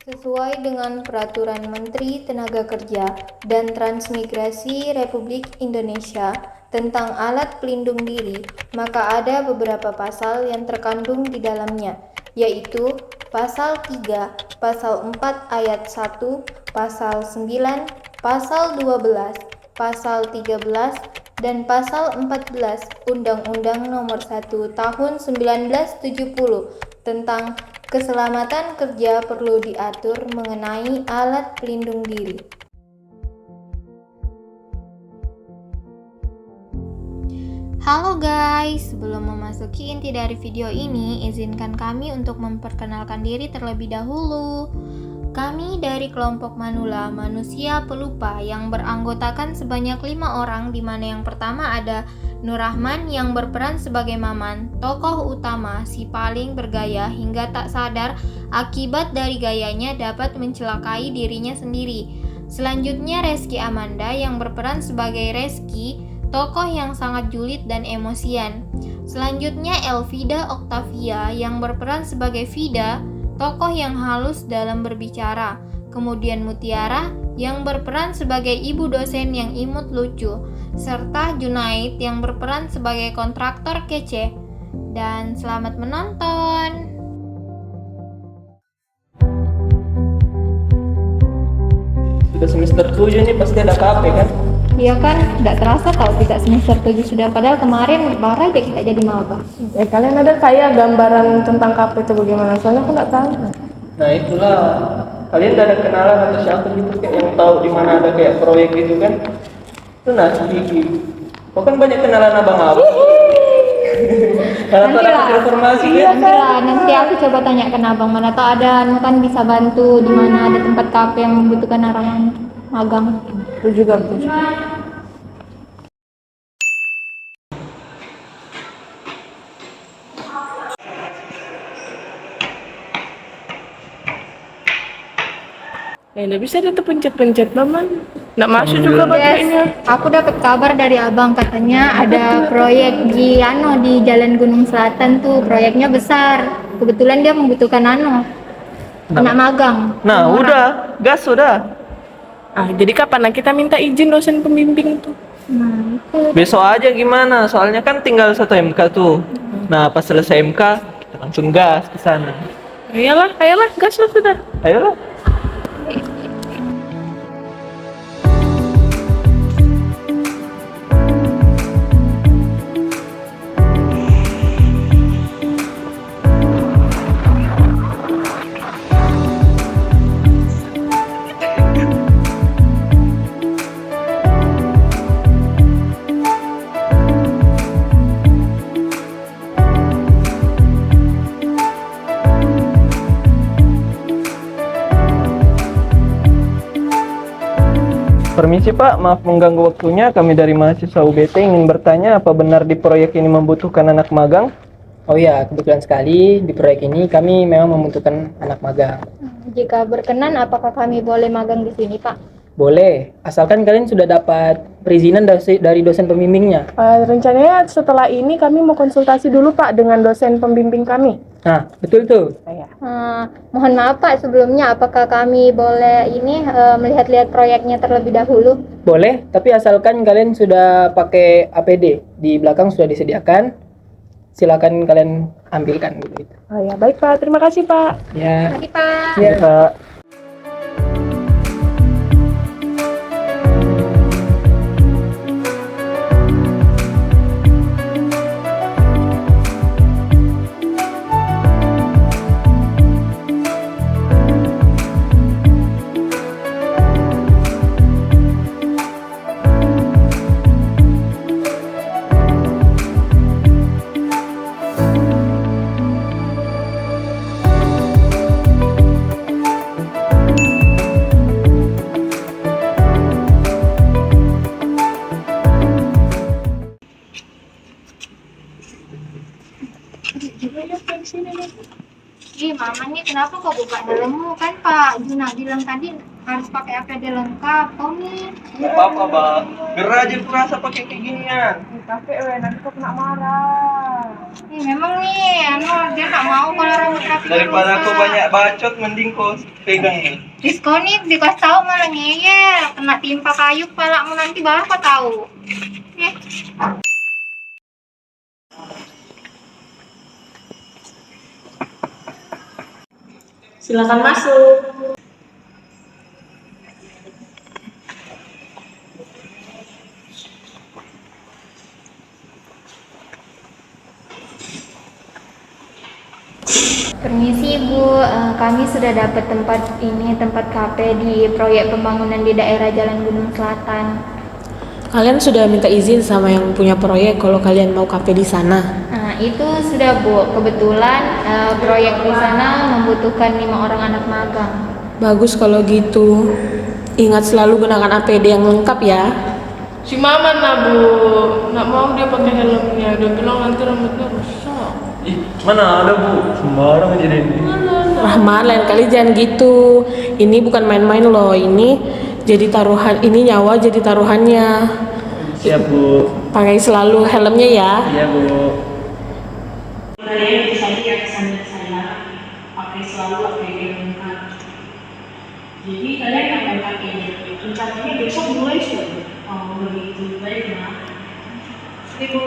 Sesuai dengan Peraturan Menteri Tenagakerja dan Transmigrasi Republik Indonesia tentang alat pelindung diri, maka ada beberapa pasal yang terkandung di dalamnya, yaitu Pasal 3, Pasal 4 Ayat 1, Pasal 9, Pasal 12, Pasal 13, dan Pasal 14 Undang-Undang Nomor 1 Tahun 1970 tentang keselamatan kerja perlu diatur mengenai alat pelindung diri. Halo guys, sebelum memasuki inti dari video ini, izinkan kami untuk memperkenalkan diri terlebih dahulu. Kami dari kelompok Manula, manusia pelupa yang beranggotakan sebanyak 5 orang, di mana yang pertama ada Nur Rahman yang berperan sebagai Maman, tokoh utama si paling bergaya hingga tak sadar akibat dari gayanya dapat mencelakai dirinya sendiri. Selanjutnya Reski Amanda yang berperan sebagai Reski, tokoh yang sangat julid dan emosian. Selanjutnya Elvida Octavia yang berperan sebagai Vida, tokoh yang halus dalam berbicara. Kemudian Mutiara yang berperan sebagai ibu dosen yang imut lucu, serta Junaid yang berperan sebagai kontraktor kece. Dan selamat menonton. Sudah semester 7 nih pasti ada KP kan? Iya kan, tidak terasa tahu kita semester 7 sudah, padahal kemarin baru aja kita jadi maba. Kalian ada kayak gambaran tentang KP itu bagaimana? Soalnya aku nggak tahu. Nah itulah, kalian udah ada kenalan atau siapa gitu kayak yang tahu di mana ada kayak proyek gitu kan? Itu Gigi. Kok kan banyak kenalan abang-abang. Kalau ada informasi kan? Nanti aku coba tanya ke abang, mana tahu ada kan bisa bantu di mana ada tempat kafe yang membutuhkan orang magang. Itu juga betul. Udah bisa dia tuh pencet-pencet Maman. Nggak masuk juga baterainya. Aku dapat kabar dari abang, katanya ada proyek di Jalan Gunung Selatan tuh, proyeknya besar. Kebetulan dia membutuhkan anak magang. Nah udah, gas sudah. Jadi kapan kita minta izin dosen pembimbing tuh? Nah, itu. Besok aja gimana? Soalnya kan tinggal 1 MK tuh. Nah pas selesai MK kita langsung gas ke sana. Ayolah, gas lah sudah. Ayolah. Permisi Pak, maaf mengganggu waktunya. Kami dari mahasiswa UBT ingin bertanya apa benar di proyek ini membutuhkan anak magang? Oh ya, kebetulan sekali di proyek ini kami memang membutuhkan anak magang. Jika berkenan, apakah kami boleh magang di sini, Pak? Boleh, asalkan kalian sudah dapat perizinan dari dosen pembimbingnya. Rencananya setelah ini kami mau konsultasi dulu Pak dengan dosen pembimbing kami. Nah, betul tuh. Mohon maaf Pak, sebelumnya apakah kami boleh melihat-lihat proyeknya terlebih dahulu? Boleh, tapi asalkan kalian sudah pakai APD. Di belakang sudah disediakan. Silakan kalian ambilkan dulu itu. Oh ya, baik Pak. Terima kasih Pak. Ya. Mari Pak. Ya. Pak. kok buka helmmu kan Pak Juna bilang tadi harus pakai APD lengkap. Kau nih. Gak apa-apa, Bang. Gerah aja kurasa pakai kayak ginian. Capek nanti kok kena marah. Memang nih, dia nggak mau kalau rambut rapi Daripada kau banyak bacot, mending kau pegang nih. diskonik dikasih tahu malah ngeyel, kena timpa kayu kepalamu nanti baru kau tahu. Silakan masuk. Permisi Bu, kami sudah dapat tempat kafe di proyek pembangunan di daerah Jalan Gunung Selatan. Kalian sudah minta izin sama yang punya proyek kalau kalian mau kafe di sana? Nah, itu sudah Bu. Kebetulan proyek di sana membutuhkan 5 orang anak magang. Bagus kalau gitu. Ingat selalu gunakan APD yang lengkap ya. Si Maman lah Bu, nggak mau dia pakai helmnya. Dia bilang nanti rambutnya rusak. Ih, mana ada, Bu? Sembarang aja deh. Rahman, lain kali jangan gitu. Ini bukan main-main loh. Ini jadi taruhan. Ini nyawa jadi taruhannya. Siap, Bu. Pakai selalu helmnya ya. Iya, Bu. Kalian bisa lihat sambil saya pakai selalu APD lengkap. Jadi kalian akan pakainya. Rencananya besok mulai sudah. Oh begitu, baiklah. Ibu.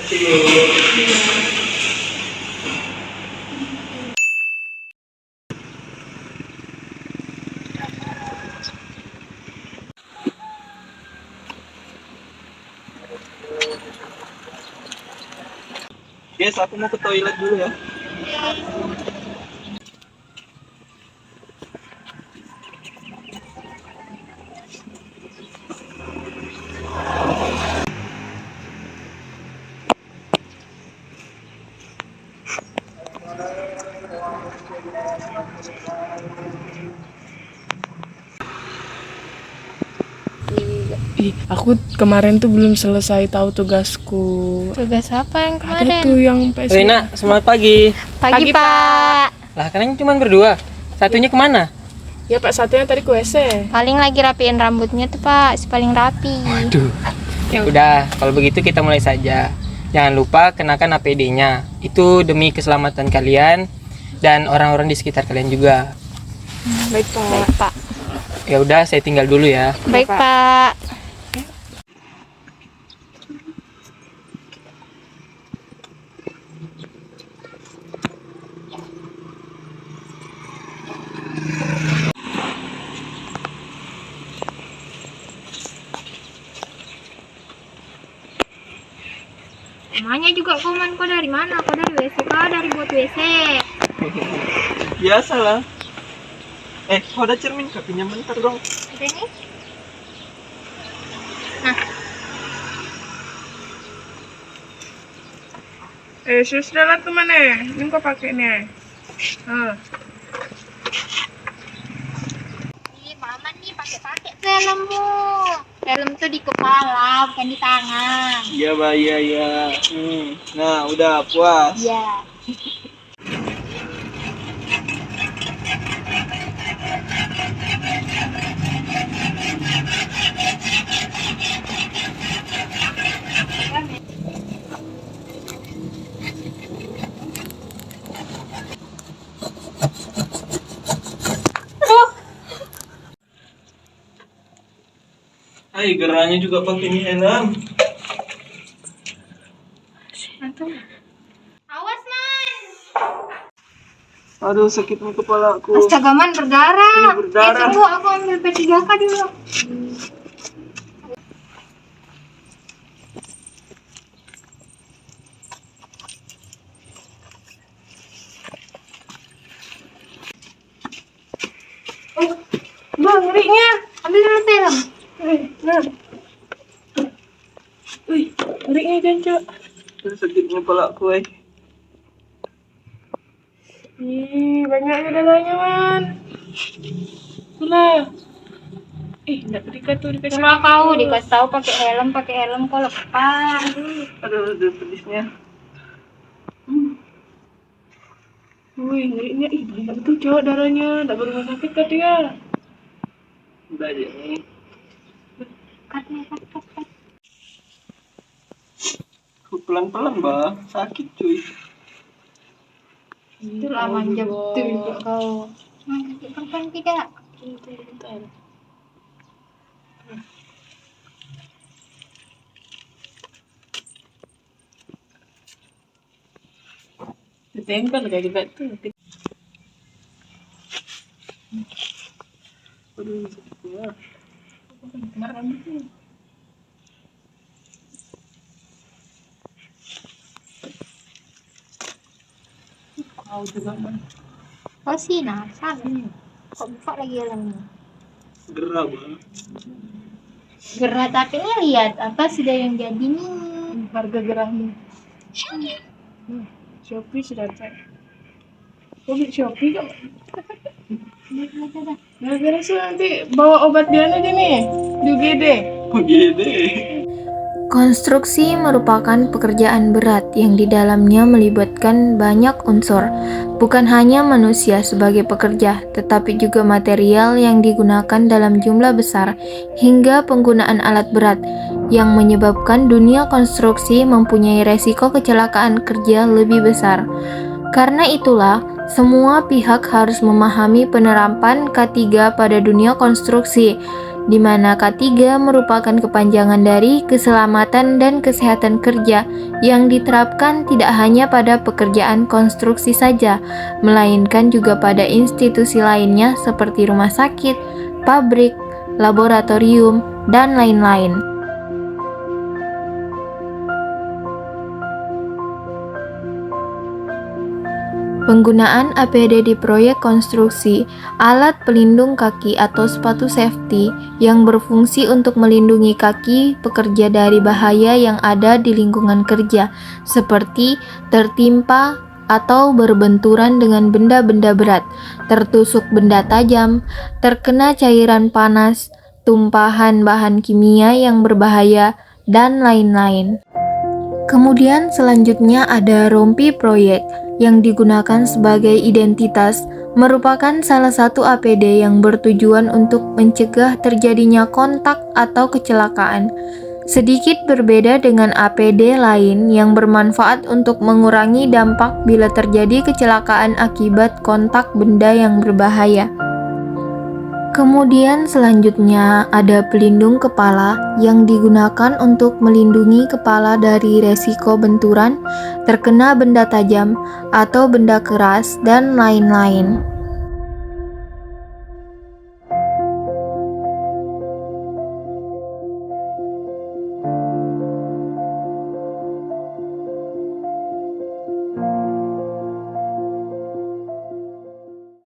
Terima kasih, Bu. Yes, aku mau ke toilet dulu ya. Ih, aku kemarin tuh belum selesai tahu tugasku. Tugas apa yang Ada tuh yang PS. Nak, selamat pagi. Pagi Pak. Lah, kalian cuma berdua. Satunya kemana? Ya Pak, satunya tadi ke WC. Paling lagi rapiin rambutnya tuh Pak, paling rapi. Ya udah, kalau begitu kita mulai saja. Jangan lupa kenakan APD-nya. Itu demi keselamatan kalian dan orang-orang di sekitar kalian juga. Baik Pak. Baik Pak. Ya udah, saya tinggal dulu ya. Baik Pak. Namanya juga Koman, kok dari mana? Kok dari WC kah? Dari buat WC. Biasalah. Kau ada cermin, Kak? Pinjam bentar dong. Ada nih. Sudah lah tuh mana? Ini kok pakai nih. Ih, Mama nih pakai helmmu. Helm tuh di kepala, bukan di tangan. Iya, Mbak, iya. Nah, udah puas. Iya. Hai, gerahnya juga pakai ini helm. Awas, Man. Aduh, sakit nih kepalaku. Astaga, Man, berdarah. Ini berdarah. Tunggu, aku ambil P3K dulu. Bang, ngerinya. Ambil dulu helm. Nah. Wih, ngerinya jancok. Aduh, sakit nih kepalaku, Ih, banyaknya darahnya, Man. Itulah. Enggak dikasih Cuma kau dikasih tahu pakai helm kok lepas. Aduh, pedisnya. Wih, ngerinya ih banyak betul cowok darahnya. Tak berumah sakit kan dia. Udah aja nih. Cut. Pelan-pelan, Bah. Sakit, cuy. Itulah manja betul juga kau. Perempuan tidak. Bentar. Ditempel kayak gitu tuh. Aduh, sakit banget. Kena rambutnya. Kau juga man. Oh sih, nah, salah. Kok buka lagi helmnya? Gerah, Bah. Gerah tapi ini lihat apa sudah yang jadi nih. Harga gerahmu. Shopee sudah dapat. Kau beli Shopee kan? Gara-gara sih nanti bawa obat dia aja nih di UGD. Gede. Konstruksi merupakan pekerjaan berat yang di dalamnya melibatkan banyak unsur, bukan hanya manusia sebagai pekerja, tetapi juga material yang digunakan dalam jumlah besar, hingga penggunaan alat berat, yang menyebabkan dunia konstruksi mempunyai resiko kecelakaan kerja lebih besar. Karena itulah, semua pihak harus memahami penerapan K3 pada dunia konstruksi, di mana K3 merupakan kepanjangan dari keselamatan dan kesehatan kerja yang diterapkan tidak hanya pada pekerjaan konstruksi saja, melainkan juga pada institusi lainnya seperti rumah sakit, pabrik, laboratorium, dan lain-lain. Penggunaan APD di proyek konstruksi, alat pelindung kaki atau sepatu safety yang berfungsi untuk melindungi kaki pekerja dari bahaya yang ada di lingkungan kerja, seperti tertimpa atau berbenturan dengan benda-benda berat, tertusuk benda tajam, terkena cairan panas, tumpahan bahan kimia yang berbahaya, dan lain-lain. Kemudian selanjutnya ada rompi proyek yang digunakan sebagai identitas, merupakan salah satu APD yang bertujuan untuk mencegah terjadinya kontak atau kecelakaan. Sedikit berbeda dengan APD lain yang bermanfaat untuk mengurangi dampak bila terjadi kecelakaan akibat kontak benda yang berbahaya. Kemudian selanjutnya ada pelindung kepala yang digunakan untuk melindungi kepala dari resiko benturan, terkena benda tajam, atau benda keras, dan lain-lain.